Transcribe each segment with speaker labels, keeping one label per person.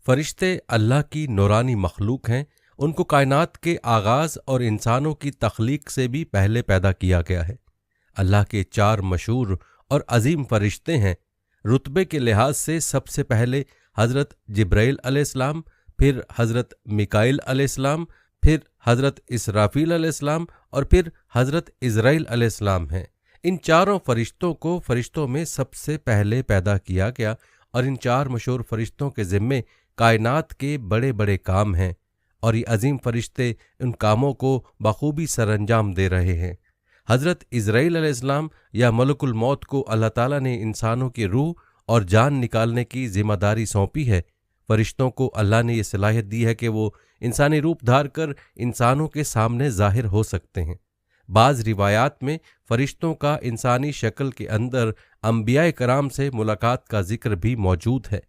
Speaker 1: فرشتے اللہ کی نورانی مخلوق ہیں، ان کو کائنات کے آغاز اور انسانوں کی تخلیق سے بھی پہلے پیدا کیا گیا ہے۔ اللہ کے 4 مشہور اور عظیم فرشتے ہیں۔ رتبے کے لحاظ سے سب سے پہلے حضرت جبرائیل علیہ السلام، پھر حضرت میکائیل علیہ السلام، پھر حضرت اسرافیل علیہ السلام اور پھر حضرت عزرائیل علیہ السلام ہیں۔ ان چاروں فرشتوں کو فرشتوں میں سب سے پہلے پیدا کیا گیا، اور ان 4 مشہور فرشتوں کے ذمے کائنات کے بڑے بڑے کام ہیں، اور یہ عظیم فرشتے ان کاموں کو بخوبی سر انجام دے رہے ہیں۔ حضرت عزرائیل علیہ السلام یا ملک الموت کو اللہ تعالیٰ نے انسانوں کی روح اور جان نکالنے کی ذمہ داری سونپی ہے۔ فرشتوں کو اللہ نے یہ صلاحیت دی ہے کہ وہ انسانی روپ دھار کر انسانوں کے سامنے ظاہر ہو سکتے ہیں۔ بعض روایات میں فرشتوں کا انسانی شکل کے اندر انبیاء کرام سے ملاقات کا ذکر بھی موجود ہے۔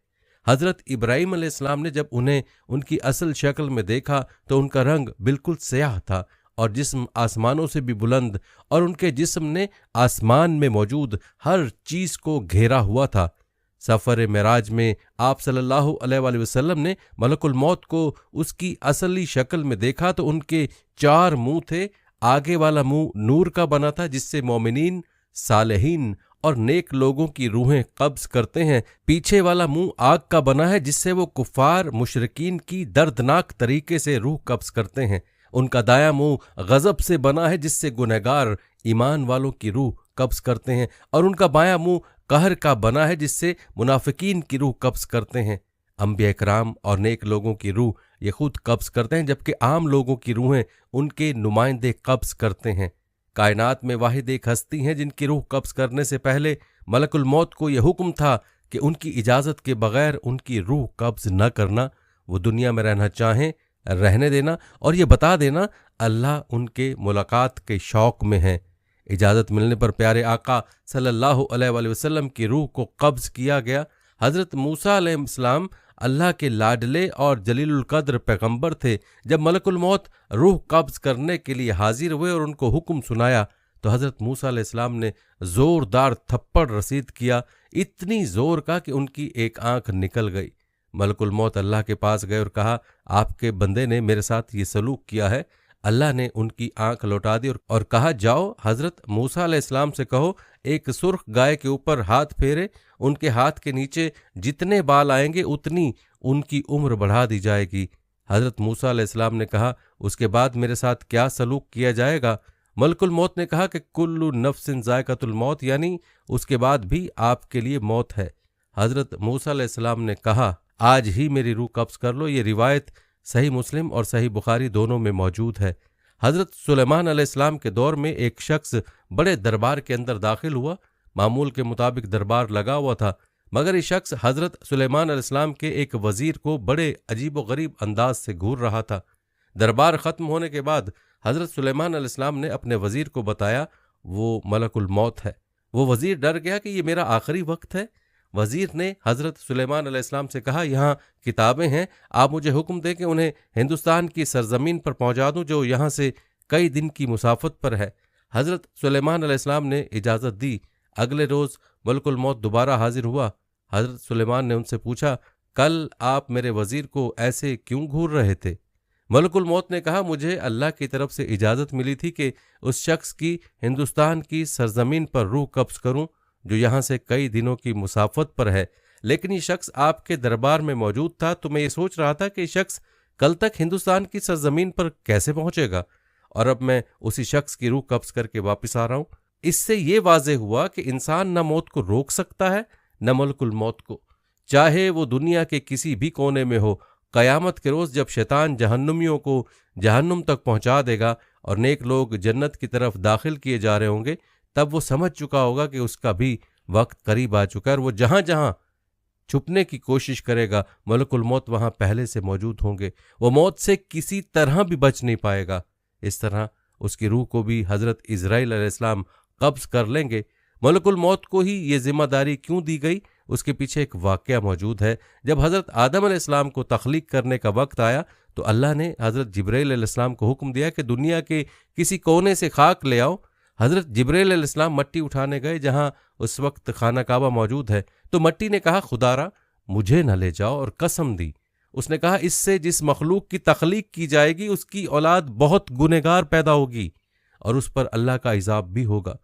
Speaker 1: حضرت ابراہیم علیہ السلام نے جب انہیں ان کی اصل شکل میں دیکھا تو ان کا رنگ بالکل سیاہ تھا، اور جسم آسمانوں سے بھی بلند، اور ان کے جسم نے آسمان میں موجود ہر چیز کو گھیرا ہوا تھا۔ سفر معراج میں آپ صلی اللہ علیہ وآلہ وسلم نے ملک الموت کو اس کی اصلی شکل میں دیکھا تو ان کے 4 منہ تھے۔ آگے والا منہ نور کا بنا تھا جس سے مومنین، صالحین اور نیک لوگوں کی روحیں قبض کرتے ہیں۔ پیچھے والا منہ آگ کا بنا ہے جس سے وہ کفار مشرکین کی دردناک طریقے سے روح قبض کرتے ہیں۔ ان کا دایاں منہ غضب سے بنا ہے جس سے گنہگار ایمان والوں کی روح قبض کرتے ہیں، اور ان کا بایاں منہ قہر کا بنا ہے جس سے منافقین کی روح قبض کرتے ہیں۔ انبیاء کرام اور نیک لوگوں کی روح یہ خود قبض کرتے ہیں، جبکہ عام لوگوں کی روحیں ان کے نمائندے قبض کرتے ہیں۔ کائنات میں واحد ایک ہستی ہیں جن کی روح قبض کرنے سے پہلے ملک الموت کو یہ حکم تھا کہ ان کی اجازت کے بغیر ان کی روح قبض نہ کرنا۔ وہ دنیا میں رہنا چاہیں رہنے دینا، اور یہ بتا دینا اللہ ان کے ملاقات کے شوق میں ہے۔ اجازت ملنے پر پیارے آقا صلی اللہ علیہ وآلہ وسلم کی روح کو قبض کیا گیا۔ حضرت موسیٰ علیہ السلام اللہ کے لاڈلے اور جلیل القدر پیغمبر تھے۔ جب ملک الموت روح قبض کرنے کے لیے حاضر ہوئے اور ان کو حکم سنایا تو حضرت موسیٰ علیہ السلام نے زوردار تھپڑ رسید کیا، اتنی زور کا کہ ان کی ایک آنکھ نکل گئی۔ ملک الموت اللہ کے پاس گئے اور کہا، آپ کے بندے نے میرے ساتھ یہ سلوک کیا ہے۔ اللہ نے ان کی آنکھ لوٹا دی اور کہا، جاؤ حضرت موسیٰ علیہ السلام سے کہو ایک سرخ گائے کے اوپر ہاتھ پھیرے، ان کے ہاتھ کے نیچے جتنے بال آئیں گے اتنی ان کی عمر بڑھا دی جائے گی۔ حضرت موسیٰ علیہ السلام نے کہا، اس کے بعد میرے ساتھ کیا سلوک کیا جائے گا؟ ملک الموت نے کہا کہ کل نفس ذائقۃ الموت، یعنی اس کے بعد بھی آپ کے لیے موت ہے۔ حضرت موسیٰ علیہ السلام نے کہا، آج ہی میری روح قبض کر لو۔ یہ روایت صحیح مسلم اور صحیح بخاری دونوں میں موجود ہے۔ حضرت سلیمان علیہ السلام کے دور میں ایک شخص بڑے دربار کے اندر داخل ہوا۔ معمول کے مطابق دربار لگا ہوا تھا، مگر یہ شخص حضرت سلیمان علیہ السلام کے ایک وزیر کو بڑے عجیب و غریب انداز سے گھور رہا تھا۔ دربار ختم ہونے کے بعد حضرت سلیمان علیہ السلام نے اپنے وزیر کو بتایا وہ ملک الموت ہے۔ وہ وزیر ڈر گیا کہ یہ میرا آخری وقت ہے۔ وزیر نے حضرت سلیمان علیہ السلام سے کہا، یہاں کتابیں ہیں، آپ مجھے حکم دیں کہ انہیں ہندوستان کی سرزمین پر پہنچا دوں جو یہاں سے کئی دن کی مسافت پر ہے۔ حضرت سلیمان علیہ السلام نے اجازت دی۔ اگلے روز ملک الموت دوبارہ حاضر ہوا۔ حضرت سلیمان نے ان سے پوچھا، کل آپ میرے وزیر کو ایسے کیوں گھور رہے تھے؟ ملک الموت نے کہا، مجھے اللہ کی طرف سے اجازت ملی تھی کہ اس شخص کی ہندوستان کی سرزمین پر روح قبض کروں جو یہاں سے کئی دنوں کی مسافت پر ہے، لیکن یہ شخص آپ کے دربار میں موجود تھا تو میں یہ سوچ رہا تھا کہ یہ شخص کل تک ہندوستان کی سرزمین پر کیسے پہنچے گا، اور اب میں اسی شخص کی روح قبض کر کے واپس آ رہا ہوں۔ اس سے یہ واضح ہوا کہ انسان نہ موت کو روک سکتا ہے نہ ملک الموت کو، چاہے وہ دنیا کے کسی بھی کونے میں ہو۔ قیامت کے روز جب شیطان جہنمیوں کو جہنم تک پہنچا دے گا اور نیک لوگ جنت کی طرف داخل کیے جا رہے ہوں گے، تب وہ سمجھ چکا ہوگا کہ اس کا بھی وقت قریب آ چکا ہے، اور وہ جہاں جہاں چھپنے کی کوشش کرے گا ملک الموت وہاں پہلے سے موجود ہوں گے۔ وہ موت سے کسی طرح بھی بچ نہیں پائے گا۔ اس طرح اس کی روح کو بھی حضرت عزرائیل علیہ السلام قبض کر لیں گے۔ ملک الموت کو ہی یہ ذمہ داری کیوں دی گئی؟ اس کے پیچھے ایک واقعہ موجود ہے۔ جب حضرت آدم علیہ السلام کو تخلیق کرنے کا وقت آیا تو اللہ نے حضرت جبرائیل علیہ السلام کو حکم دیا کہ دنیا کے کسی کونے سے خاک لے آؤ۔ حضرت جبرائیل علیہ السلام مٹی اٹھانے گئے جہاں اس وقت خانہ کعبہ موجود ہے، تو مٹی نے کہا، خدا را مجھے نہ لے جاؤ، اور قسم دی۔ اس نے کہا اس سے جس مخلوق کی تخلیق کی جائے گی اس کی اولاد بہت گنہگار پیدا ہوگی اور اس پر اللہ کا عذاب بھی ہوگا۔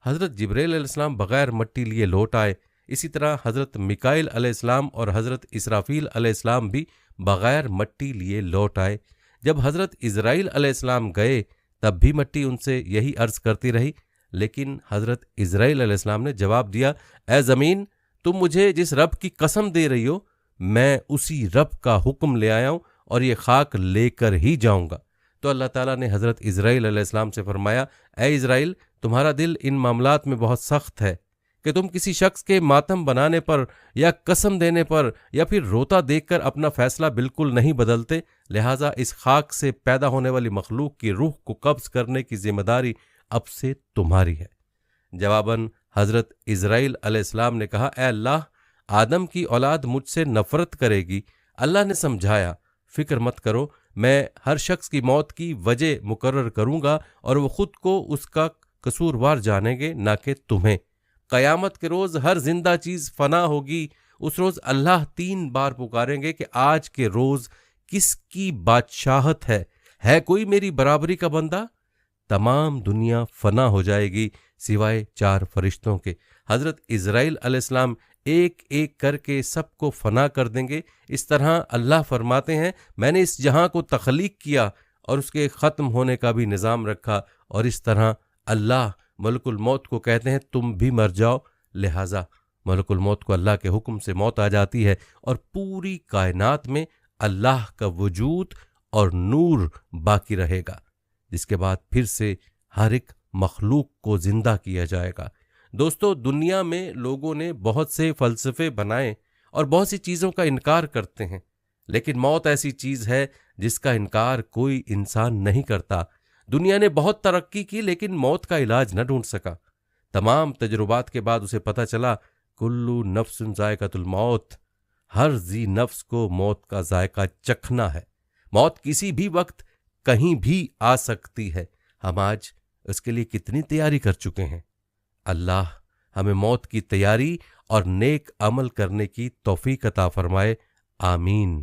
Speaker 1: حضرت جبرائیل علیہ السلام بغیر مٹی لیے لوٹ آئے، اسی طرح حضرت میکائیل علیہ السلام اور حضرت اسرافیل علیہ السلام بھی بغیر مٹی لیے لوٹ آئے۔ جب حضرت اسرائیل علیہ السلام گئے تب بھی مٹی ان سے یہی عرض کرتی رہی، لیکن حضرت اسرائیل علیہ السلام نے جواب دیا، اے زمین، تم مجھے جس رب کی قسم دے رہی ہو میں اسی رب کا حکم لے آیا ہوں اور یہ خاک لے کر ہی جاؤں گا۔ تو اللہ تعالیٰ نے حضرت اسرائیل علیہ السلام سے فرمایا، اے اسرائیل، تمہارا دل ان معاملات میں بہت سخت ہے کہ تم کسی شخص کے ماتم بنانے پر یا قسم دینے پر یا پھر روتا دیکھ کر اپنا فیصلہ بالکل نہیں بدلتے، لہٰذا اس خاک سے پیدا ہونے والی مخلوق کی روح کو قبض کرنے کی ذمہ داری اب سے تمہاری ہے۔ جواباً حضرت اسرائیل علیہ السلام نے کہا، اے اللہ، آدم کی اولاد مجھ سے نفرت کرے گی۔ اللہ نے سمجھایا، فکر مت کرو، میں ہر شخص کی موت کی وجہ مقرر کروں گا اور وہ خود کو اس کا قصوروار جانیں گے، نہ کہ تمہیں۔ قیامت کے روز ہر زندہ چیز فنا ہوگی۔ اس روز اللہ 3 بار پکاریں گے کہ آج کے روز کس کی بادشاہت ہے کوئی میری برابری کا بندہ؟ تمام دنیا فنا ہو جائے گی سوائے 4 فرشتوں کے۔ حضرت اسرائیل علیہ السلام ایک ایک کر کے سب کو فنا کر دیں گے۔ اس طرح اللہ فرماتے ہیں، میں نے اس جہاں کو تخلیق کیا اور اس کے ختم ہونے کا بھی نظام رکھا، اور اس طرح اللہ ملک الموت کو کہتے ہیں تم بھی مر جاؤ، لہٰذا ملک الموت کو اللہ کے حکم سے موت آ جاتی ہے اور پوری کائنات میں اللہ کا وجود اور نور باقی رہے گا، جس کے بعد پھر سے ہر ایک مخلوق کو زندہ کیا جائے گا۔ دوستو، دنیا میں لوگوں نے بہت سے فلسفے بنائے اور بہت سی چیزوں کا انکار کرتے ہیں، لیکن موت ایسی چیز ہے جس کا انکار کوئی انسان نہیں کرتا۔ دنیا نے بہت ترقی کی لیکن موت کا علاج نہ ڈھونڈ سکا۔ تمام تجربات کے بعد اسے پتہ چلا، کلو نفس ذائقۃ الموت، ہر ذی نفس کو موت کا ذائقہ چکھنا ہے۔ موت کسی بھی وقت کہیں بھی آ سکتی ہے۔ ہم آج اس کے لیے کتنی تیاری کر چکے ہیں؟ اللہ ہمیں موت کی تیاری اور نیک عمل کرنے کی توفیق عطا فرمائے، آمین۔